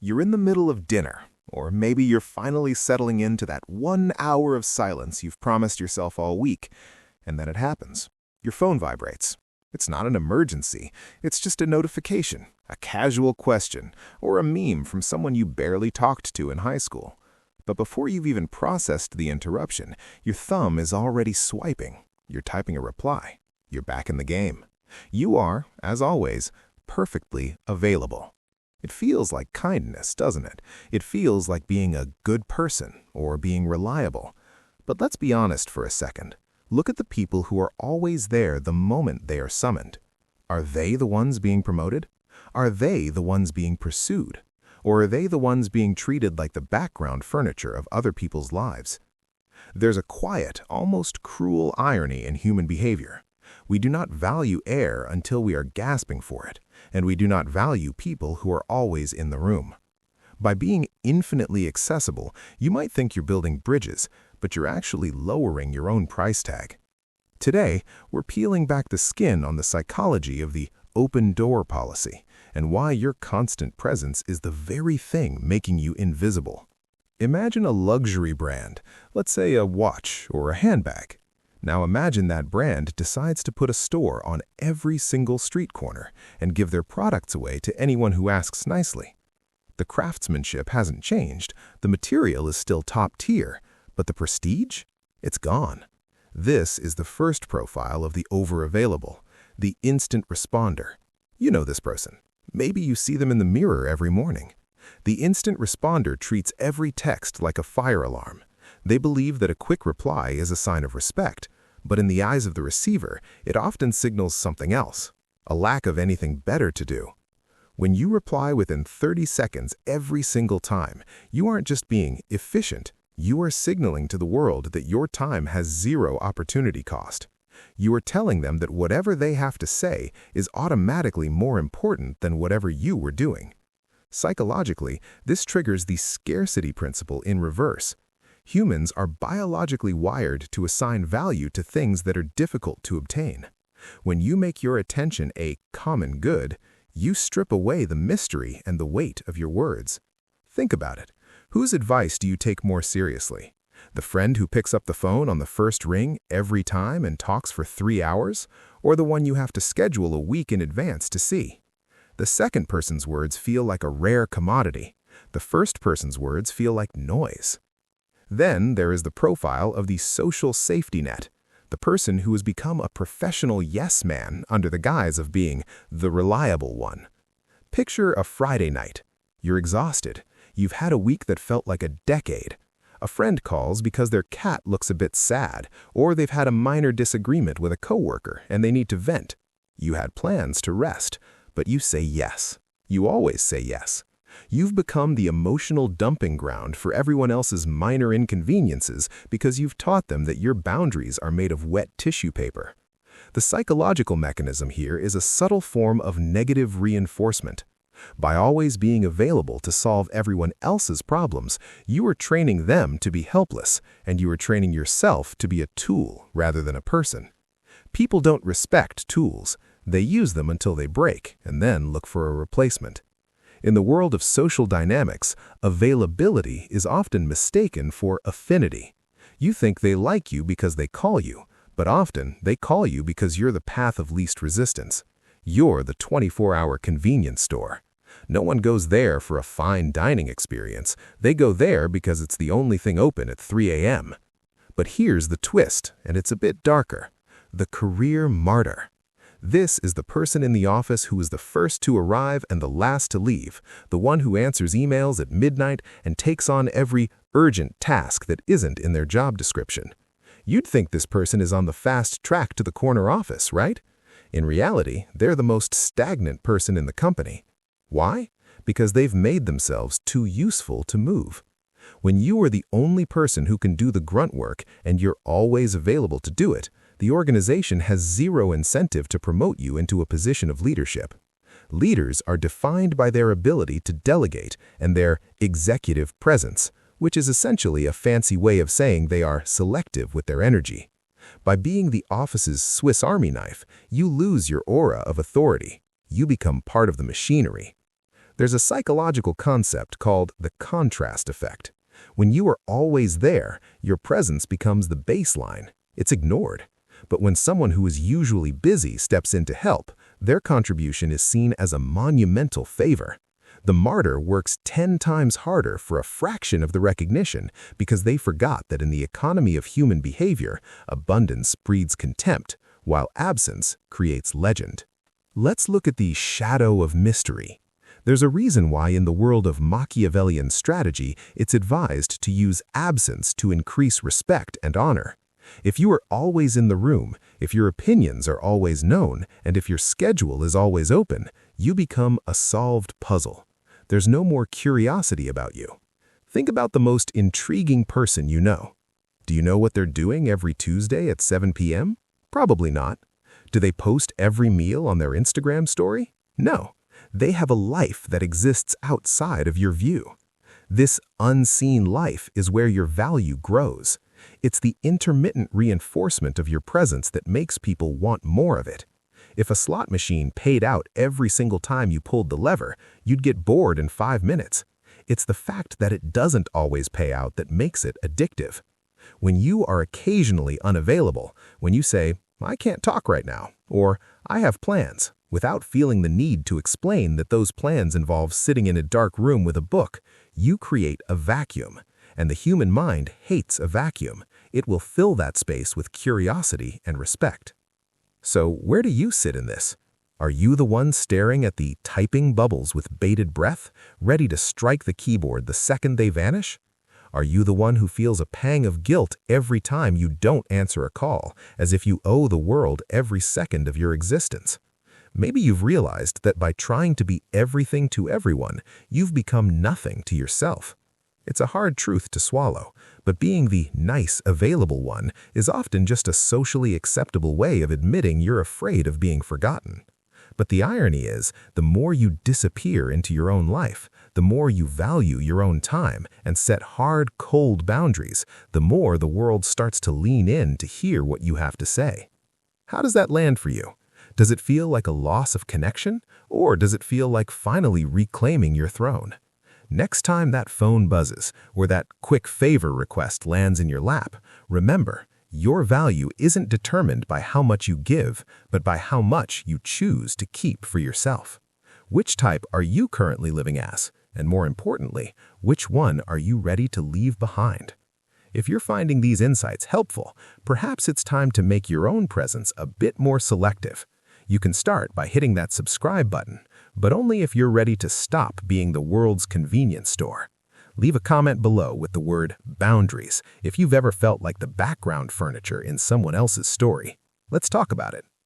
You're in the middle of dinner, or maybe you're finally settling into that 1 hour of silence you've promised yourself all week, and then it happens. Your phone vibrates. It's not an emergency, it's just a notification, a casual question, or a meme from someone you barely talked to in high school. But before you've even processed the interruption, your thumb is already swiping. You're typing a reply. You're back in the game. You are, as always, perfectly available. It feels like kindness, doesn't it? It feels like being a good person or being reliable. But let's be honest for a second. Look at the people who are always there the moment they are summoned. Are they the ones being promoted? Are they the ones being pursued? Or are they the ones being treated like the background furniture of other people's lives? There's a quiet, almost cruel irony in human behavior. We do not value air until we are gasping for it, and we do not value people who are always in the room. By being infinitely accessible, you might think you're building bridges, but you're actually lowering your own price tag. Today, we're peeling back the skin on the psychology of the open door policy and why your constant presence is the very thing making you invisible. Imagine a luxury brand, let's say a watch or a handbag. Now imagine that brand decides to put a store on every single street corner and give their products away to anyone who asks nicely. The craftsmanship hasn't changed, the material is still top tier, but the prestige? It's gone. This is the first profile of the over-available, the instant responder. You know this person. Maybe you see them in the mirror every morning. The instant responder treats every text like a fire alarm. They believe that a quick reply is a sign of respect, but in the eyes of the receiver, it often signals something else, a lack of anything better to do. When you reply within 30 seconds every single time, you aren't just being efficient, you are signaling to the world that your time has zero opportunity cost. You are telling them that whatever they have to say is automatically more important than whatever you were doing. Psychologically, this triggers the scarcity principle in reverse. Humans are biologically wired to assign value to things that are difficult to obtain. When you make your attention a common good, you strip away the mystery and the weight of your words. Think about it. Whose advice do you take more seriously? The friend who picks up the phone on the first ring every time and talks for 3 hours, or the one you have to schedule a week in advance to see? The second person's words feel like a rare commodity. The first person's words feel like noise. Then there is the profile of the social safety net, the person who has become a professional yes man under the guise of being the reliable one. Picture a Friday night. You're exhausted. You've had a week that felt like a decade. A friend calls because their cat looks a bit sad, or they've had a minor disagreement with a coworker and they need to vent. You had plans to rest, but you say yes. You always say yes. You've become the emotional dumping ground for everyone else's minor inconveniences because you've taught them that your boundaries are made of wet tissue paper. The psychological mechanism here is a subtle form of negative reinforcement. By always being available to solve everyone else's problems, you are training them to be helpless, and you are training yourself to be a tool rather than a person. People don't respect tools. They use them until they break, and then look for a replacement. In the world of social dynamics, availability is often mistaken for affinity. You think they like you because they call you, but often they call you because you're the path of least resistance. You're the 24-hour convenience store. No one goes there for a fine dining experience. They go there because it's the only thing open at 3 a.m. But here's the twist, and it's a bit darker. The career martyr. This is the person in the office who is the first to arrive and the last to leave, the one who answers emails at midnight and takes on every urgent task that isn't in their job description. You'd think this person is on the fast track to the corner office, right? In reality, they're the most stagnant person in the company. Why? Because they've made themselves too useful to move. When you are the only person who can do the grunt work and you're always available to do it, the organization has zero incentive to promote you into a position of leadership. Leaders are defined by their ability to delegate and their executive presence, which is essentially a fancy way of saying they are selective with their energy. By being the office's Swiss Army knife, you lose your aura of authority. You become part of the machinery. There's a psychological concept called the contrast effect. When you are always there, your presence becomes the baseline. It's ignored. But when someone who is usually busy steps in to help, their contribution is seen as a monumental favor. The martyr works 10 times harder for a fraction of the recognition because they forgot that in the economy of human behavior, abundance breeds contempt, while absence creates legend. Let's look at the shadow of mystery. There's a reason why in the world of Machiavellian strategy, it's advised to use absence to increase respect and honor. If you are always in the room, if your opinions are always known, and if your schedule is always open, you become a solved puzzle. There's no more curiosity about you. Think about the most intriguing person you know. Do you know what they're doing every Tuesday at 7 p.m.? Probably not. Do they post every meal on their Instagram story? No. They have a life that exists outside of your view. This unseen life is where your value grows. It's the intermittent reinforcement of your presence that makes people want more of it. If a slot machine paid out every single time you pulled the lever, you'd get bored in 5 minutes. It's the fact that it doesn't always pay out that makes it addictive. When you are occasionally unavailable, when you say, "I can't talk right now," or "I have plans," without feeling the need to explain that those plans involve sitting in a dark room with a book, you create a vacuum. And the human mind hates a vacuum. It will fill that space with curiosity and respect. So where do you sit in this? Are you the one staring at the typing bubbles with bated breath, ready to strike the keyboard the second they vanish? Are you the one who feels a pang of guilt every time you don't answer a call, as if you owe the world every second of your existence? Maybe you've realized that by trying to be everything to everyone, you've become nothing to yourself. It's a hard truth to swallow, but being the nice, available one is often just a socially acceptable way of admitting you're afraid of being forgotten. But the irony is, the more you disappear into your own life, the more you value your own time and set hard, cold boundaries, the more the world starts to lean in to hear what you have to say. How does that land for you? Does it feel like a loss of connection, or does it feel like finally reclaiming your throne? Next time that phone buzzes or that quick favor request lands in your lap, remember, your value isn't determined by how much you give, but by how much you choose to keep for yourself. Which type are you currently living as? And more importantly, which one are you ready to leave behind? If you're finding these insights helpful, perhaps it's time to make your own presence a bit more selective. You can start by hitting that subscribe button, but only if you're ready to stop being the world's convenience store. Leave a comment below with the word boundaries if you've ever felt like the background furniture in someone else's story. Let's talk about it.